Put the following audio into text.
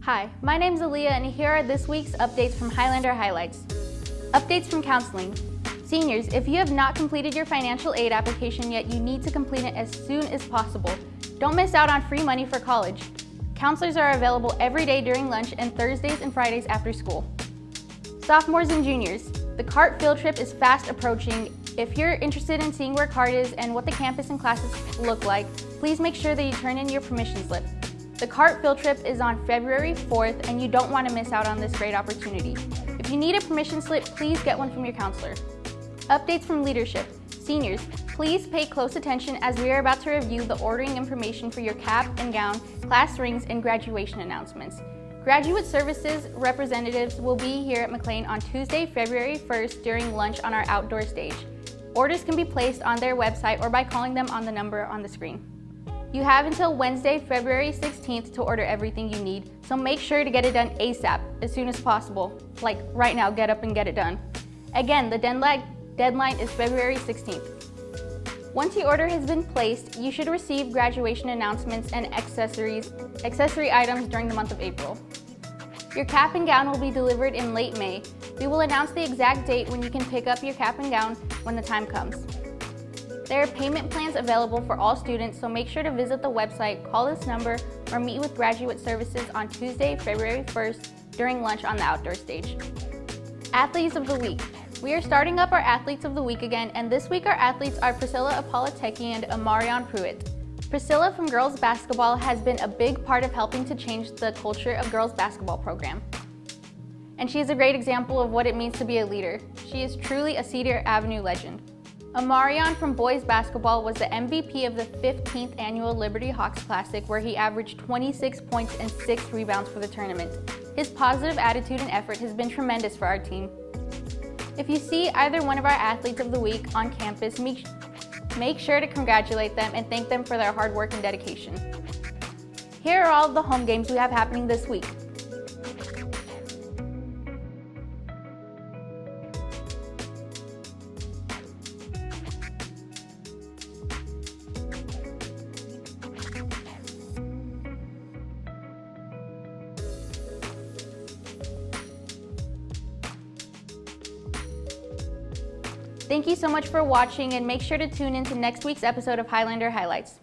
Hi, my name's Aaliyah and here are this week's updates from Highlander Highlights. Updates from counseling. Seniors, if you have not completed your financial aid application yet, you need to complete it as soon as possible. Don't miss out on free money for college. Counselors are available every day during lunch and Thursdays and Fridays after school. Sophomores and juniors, the CART field trip is fast approaching. If you're interested in seeing where CART is and what the campus and classes look like, please make sure that you turn in your permission slip. The CART field trip is on February 4th and you don't want to miss out on this great opportunity. If you need a permission slip, please get one from your counselor. Updates from leadership. Seniors, please pay close attention as we are about to review the ordering information for your cap and gown, class rings, and graduation announcements. Graduate Services representatives will be here at McLean on Tuesday, February 1st during lunch on our outdoor stage. Orders can be placed on their website or by calling them on the number on the screen. You have until Wednesday, February 16th to order everything you need, so make sure to get it done ASAP, as soon as possible. Like right now, get up and get it done. Again, the deadline is February 16th. Once your order has been placed, you should receive graduation announcements and accessory items during the month of April. Your cap and gown will be delivered in late May. We will announce the exact date when you can pick up your cap and gown when the time comes. There are payment plans available for all students, so make sure to visit the website, call this number, or meet with Graduate Services on Tuesday, February 1st during lunch on the outdoor stage. Athletes of the Week. We are starting up our Athletes of the Week again, and this week our athletes are Priscilla Apolateki and Amarion Pruitt. Priscilla from girls basketball has been a big part of helping to change the culture of girls basketball program. And she is a great example of what it means to be a leader. She is truly a Cedar Avenue legend. Amarion from boys basketball was the MVP of the 15th annual Liberty Hawks Classic, where he averaged 26 points and 6 rebounds for the tournament. His positive attitude and effort has been tremendous for our team. If you see either one of our Athletes of the Week on campus, make sure to congratulate them and thank them for their hard work and dedication. Here are all of the home games we have happening this week. Thank you so much for watching and make sure to tune in to next week's episode of Highlander Highlights.